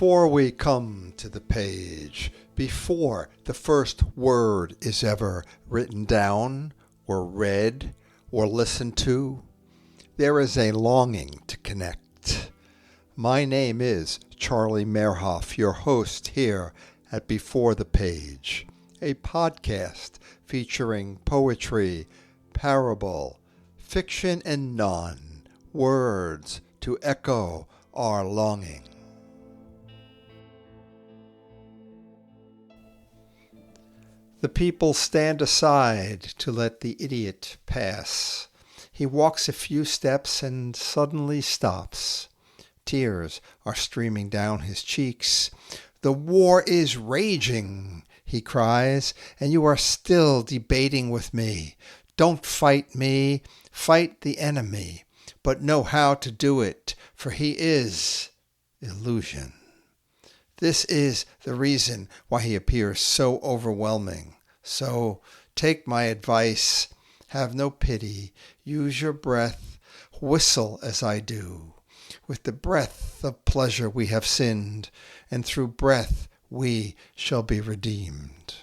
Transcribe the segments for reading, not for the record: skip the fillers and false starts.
Before we come to the page, before the first word is ever written down or read or listened to, there is a longing to connect. My name is Charlie Mehrhoff, your host here at Before the Page, a podcast featuring poetry, parable, fiction, and words to echo our longing. The people stand aside to let the idiot pass. He walks a few steps and suddenly stops. Tears are streaming down his cheeks. "The war is raging," he cries, "and you are still debating with me. Don't fight me, fight the enemy, but know how to do it, for he is illusion." This is the reason why he appears so overwhelming. So take my advice, have no pity, use your breath, whistle as I do. With the breath of pleasure we have sinned, and through breath we shall be redeemed.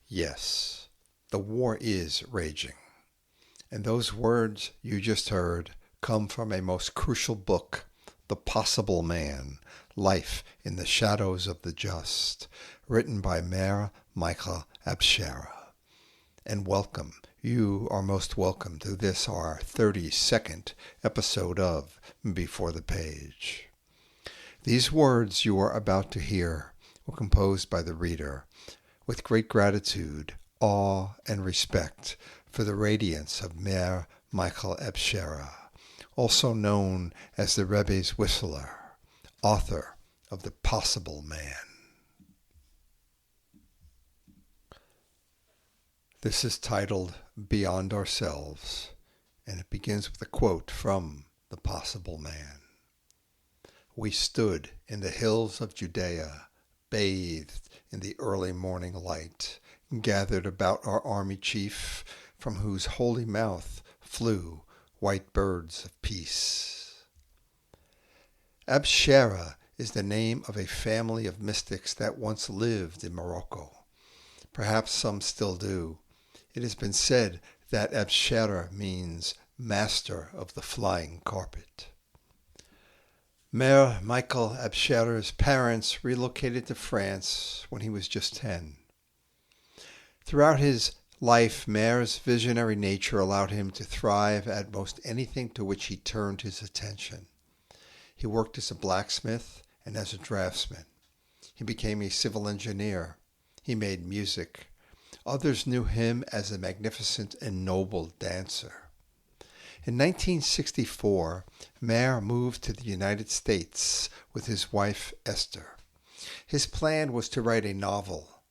Yes, the war is raging. And those words you just heard come from a most crucial book, The Possible Man, Life in the Shadows of the Just, written by Meir Michel Abehsera. And welcome, you are most welcome to this, our 32nd episode of Before the Page. These words you are about to hear were composed by the reader with great gratitude, awe, and respect for the radiance of Meir Michel Abehsera, also known as the Rebbe's Whistler, author of The Possible Man. This is titled Beyond Ourselves, and it begins with a quote from The Possible Man. "We stood in the hills of Judea, bathed in the early morning light, gathered about our army chief, from whose holy mouth flew white birds of peace." Abehsera is the name of a family of mystics that once lived in Morocco. Perhaps some still do. It has been said that Abehsera means master of the flying carpet. Meir Michel Abehsera's parents relocated to France when he was just 10. Throughout his life, Meir's visionary nature allowed him to thrive at most anything to which he turned his attention. He worked as a blacksmith and as a draftsman. He became a civil engineer. He made music. Others knew him as a magnificent and noble dancer. In 1964, Meir moved to the United States with his wife Esther. His plan was to write a novel.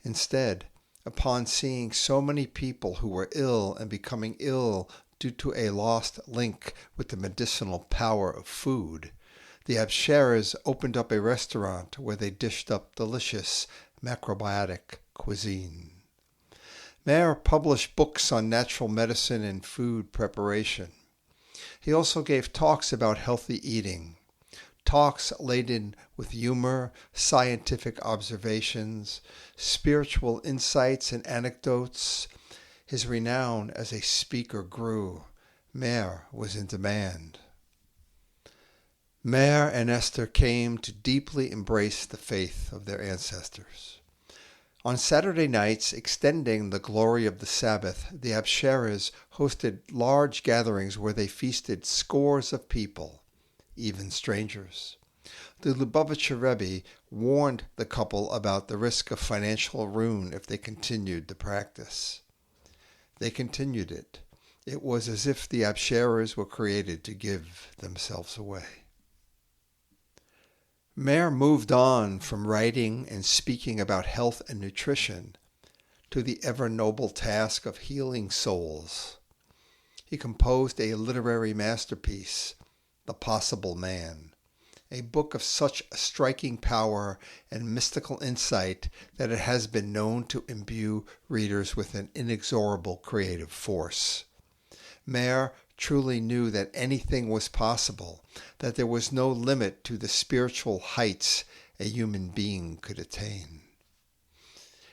Instead, upon seeing so many people who were ill and becoming ill due to a lost link with the medicinal power of food, the Abehseras opened up a restaurant where they dished up delicious macrobiotic cuisine. Meir published books on natural medicine and food preparation. He also gave talks about healthy eating, talks laden with humor, scientific observations, spiritual insights, and anecdotes. His renown as a speaker grew. Meir was in demand. Meir and Esther came to deeply embrace the faith of their ancestors. On Saturday nights, extending the glory of the Sabbath, the Abehseras hosted large gatherings where they feasted scores of people, even strangers. The Lubavitcher Rebbe warned the couple about the risk of financial ruin if they continued the practice. They continued it. It was as if the Abehseras were created to give themselves away. Meir moved on from writing and speaking about health and nutrition to the ever-noble task of healing souls. He composed a literary masterpiece, The Possible Man, a book of such striking power and mystical insight that it has been known to imbue readers with an inexorable creative force. Meir truly knew that anything was possible, that there was no limit to the spiritual heights a human being could attain.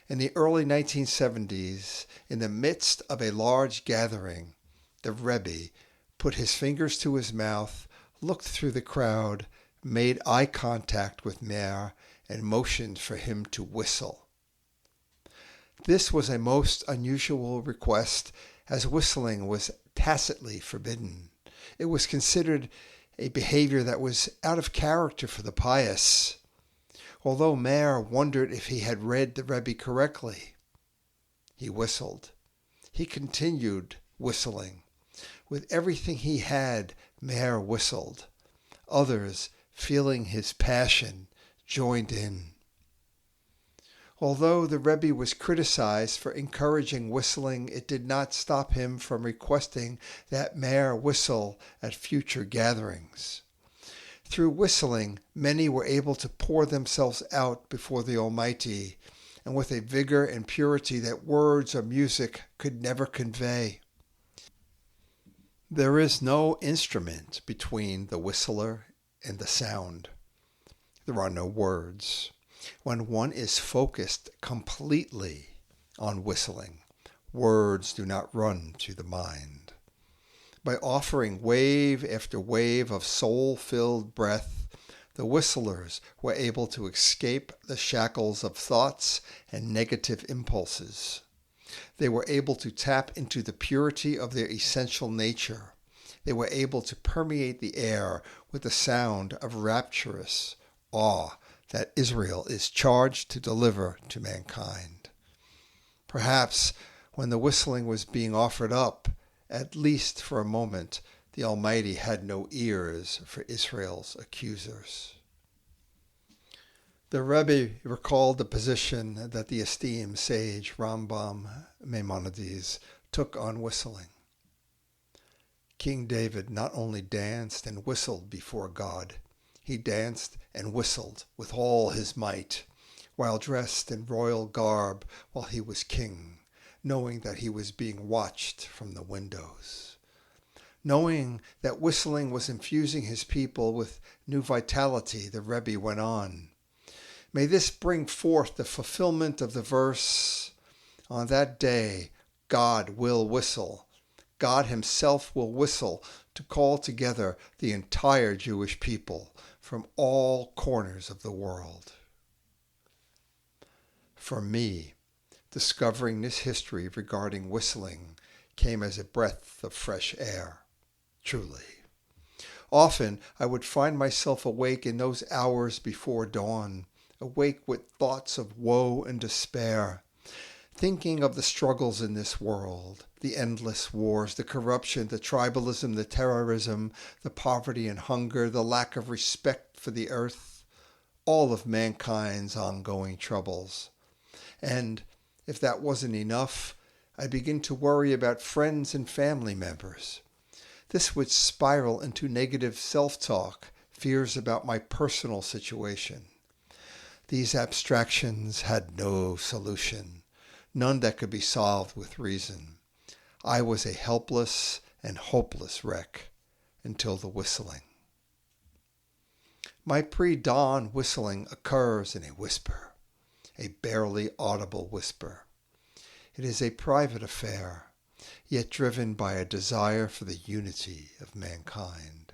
In the early 1970s, in the midst of a large gathering, the Rebbe put his fingers to his mouth, looked through the crowd, made eye contact with Meir, and motioned for him to whistle. This was a most unusual request, as whistling was tacitly forbidden. It was considered a behavior that was out of character for the pious. Although Meir wondered if he had read the Rebbe correctly, he whistled. He continued whistling. With everything he had, Meir whistled. Others, feeling his passion, joined in. Although the Rebbe was criticized for encouraging whistling, it did not stop him from requesting that Meir whistle at future gatherings. Through whistling, many were able to pour themselves out before the Almighty, and with a vigor and purity that words or music could never convey. There is no instrument between the whistler and the sound. There are no words. When one is focused completely on whistling, words do not run to the mind. By offering wave after wave of soul-filled breath, the whistlers were able to escape the shackles of thoughts and negative impulses. They were able to tap into the purity of their essential nature. They were able to permeate the air with the sound of rapturous awe that Israel is charged to deliver to mankind. Perhaps when the whistling was being offered up, at least for a moment, the Almighty had no ears for Israel's accusers. The Rebbe recalled the position that the esteemed sage Rambam Maimonides took on whistling. King David not only danced and whistled before God, he danced and whistled with all his might, while dressed in royal garb while he was king, knowing that he was being watched from the windows. Knowing that whistling was infusing his people with new vitality, the Rebbe went on. May this bring forth the fulfillment of the verse, "On that day God will whistle. God himself will whistle to call together the entire Jewish people from all corners of the world." For me, discovering this history regarding whistling came as a breath of fresh air, truly. Often I would find myself awake in those hours before dawn, awake with thoughts of woe and despair, thinking of the struggles in this world, the endless wars, the corruption, the tribalism, the terrorism, the poverty and hunger, the lack of respect for the earth, all of mankind's ongoing troubles. And if that wasn't enough, I begin to worry about friends and family members. This would spiral into negative self-talk, fears about my personal situation. These abstractions had no solution, none that could be solved with reason. I was a helpless and hopeless wreck until the whistling. My pre-dawn whistling occurs in a whisper, a barely audible whisper. It is a private affair, yet driven by a desire for the unity of mankind.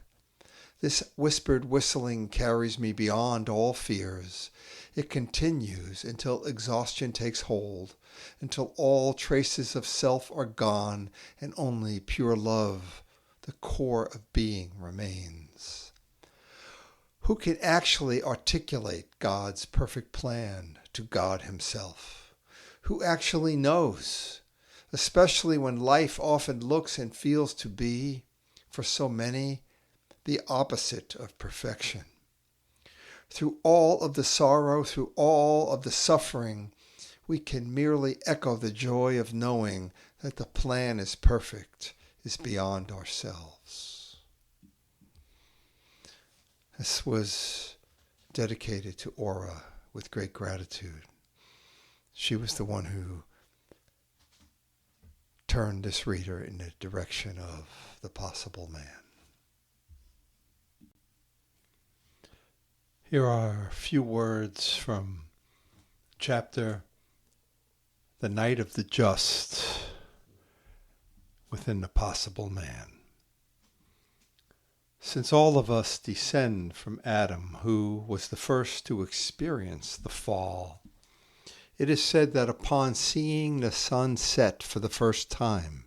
This whispered whistling carries me beyond all fears. It continues until exhaustion takes hold, until all traces of self are gone and only pure love, the core of being, remains. Who can actually articulate God's perfect plan to God himself? Who actually knows, especially when life often looks and feels to be, for so many, the opposite of perfection? Through all of the sorrow, through all of the suffering, we can merely echo the joy of knowing that the plan is perfect, is beyond ourselves. This was dedicated to Aura with great gratitude. She was the one who turn this reader in the direction of the possible man. Here are a few words from chapter The Night of the Just within the possible man. Since all of us descend from Adam, who was the first to experience the fall, it is said that upon seeing the sun set for the first time,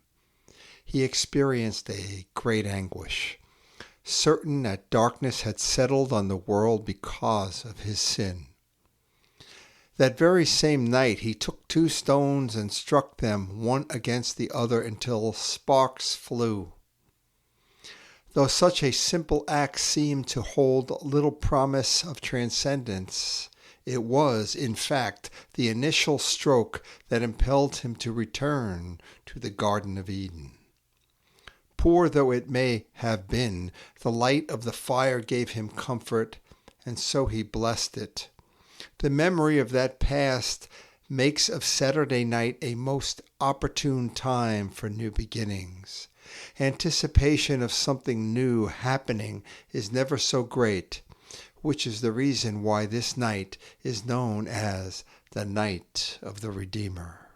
he experienced a great anguish, certain that darkness had settled on the world because of his sin. That very same night he took 2 stones and struck them one against the other until sparks flew. Though such a simple act seemed to hold little promise of transcendence, it was, in fact, the initial stroke that impelled him to return to the Garden of Eden. Poor though it may have been, the light of the fire gave him comfort, and so he blessed it. The memory of that past makes of Saturday night a most opportune time for new beginnings. Anticipation of something new happening is never so great, which is the reason why this night is known as the Night of the Redeemer.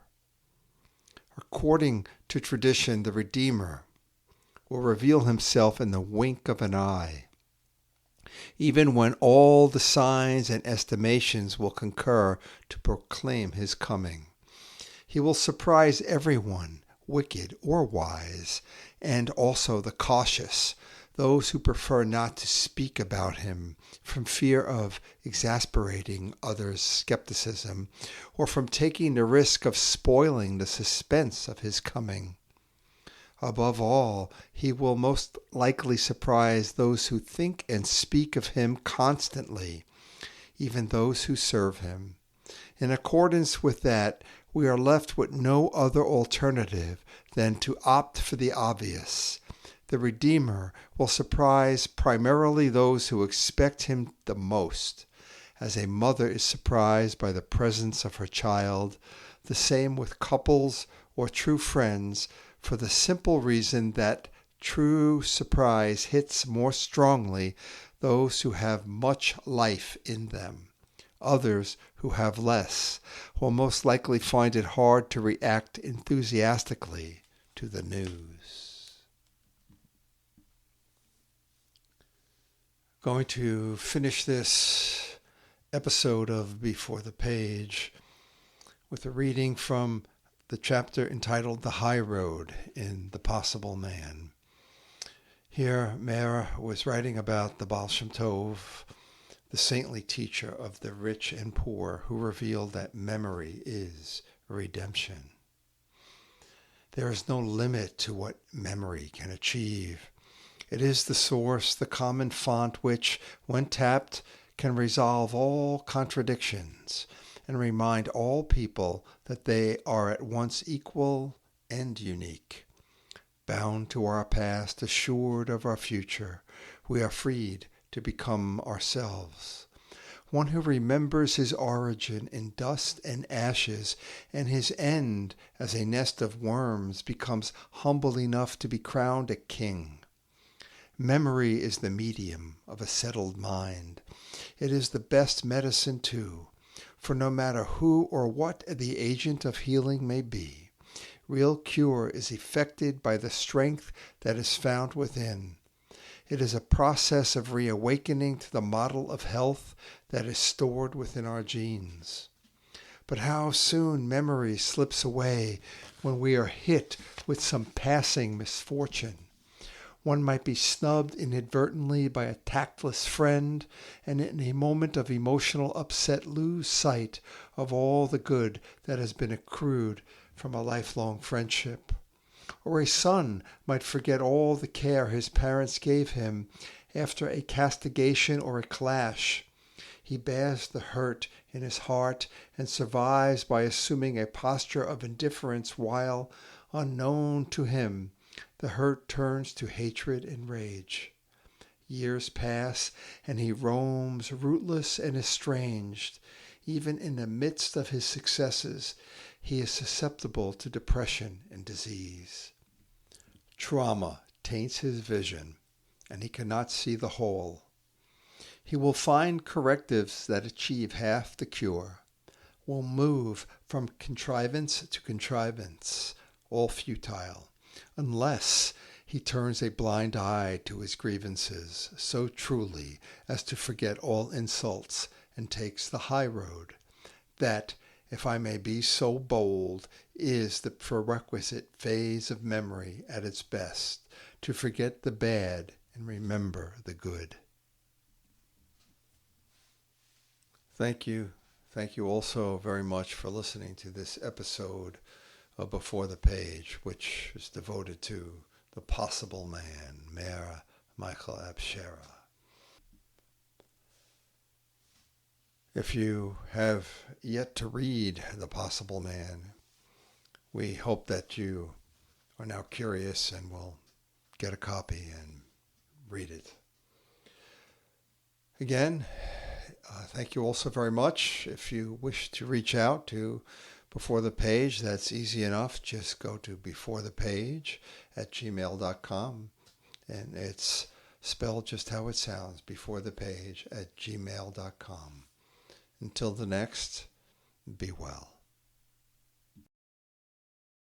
According to tradition, the Redeemer will reveal himself in the wink of an eye, even when all the signs and estimations will concur to proclaim his coming. He will surprise everyone, wicked or wise, and also the cautious, those who prefer not to speak about him from fear of exasperating others' skepticism, or from taking the risk of spoiling the suspense of his coming. Above all, he will most likely surprise those who think and speak of him constantly, even those who serve him. In accordance with that, we are left with no other alternative than to opt for the obvious. The Redeemer will surprise primarily those who expect him the most, as a mother is surprised by the presence of her child, the same with couples or true friends, for the simple reason that true surprise hits more strongly those who have much life in them. Others who have less will most likely find it hard to react enthusiastically to the news. Going to finish this episode of Before the Page with a reading from the chapter entitled The High Road in The Possible Man. Here, Meir was writing about the Baal Shem Tov, the saintly teacher of the rich and poor, who revealed that memory is redemption. There is no limit to what memory can achieve. It is the source, the common font which, when tapped, can resolve all contradictions and remind all people that they are at once equal and unique. Bound to our past, assured of our future, we are freed to become ourselves. One who remembers his origin in dust and ashes and his end as a nest of worms becomes humble enough to be crowned a king. Memory is the medium of a settled mind. It is the best medicine too, for no matter who or what the agent of healing may be, real cure is effected by the strength that is found within. It is a process of reawakening to the model of health that is stored within our genes. But how soon memory slips away when we are hit with some passing misfortune. One might be snubbed inadvertently by a tactless friend, and in a moment of emotional upset lose sight of all the good that has been accrued from a lifelong friendship. Or a son might forget all the care his parents gave him after a castigation or a clash. He bears the hurt in his heart and survives by assuming a posture of indifference while, unknown to him, the hurt turns to hatred and rage. Years pass, and he roams rootless and estranged. Even in the midst of his successes, he is susceptible to depression and and disease. Trauma taints his vision, and he cannot see the whole. He will find correctives that achieve half the cure, will move from contrivance to contrivance, all futile, unless he turns a blind eye to his grievances so truly as to forget all insults and takes the high road. That, if I may be so bold, is the prerequisite phase of memory at its best, to forget the bad and remember the good. Thank you. Thank you also very much for listening to this episode of Before the Page, which is devoted to the possible man, Meir Michel Abehsera. If you have yet to read The Possible Man, we hope that you are now curious and will get a copy and read it. Again, thank you also very much. If you wish to reach out to Before the Page, that's easy enough. Just go to beforethepage@gmail.com, and it's spelled just how it sounds, beforethepage@gmail.com. Until the next, be well.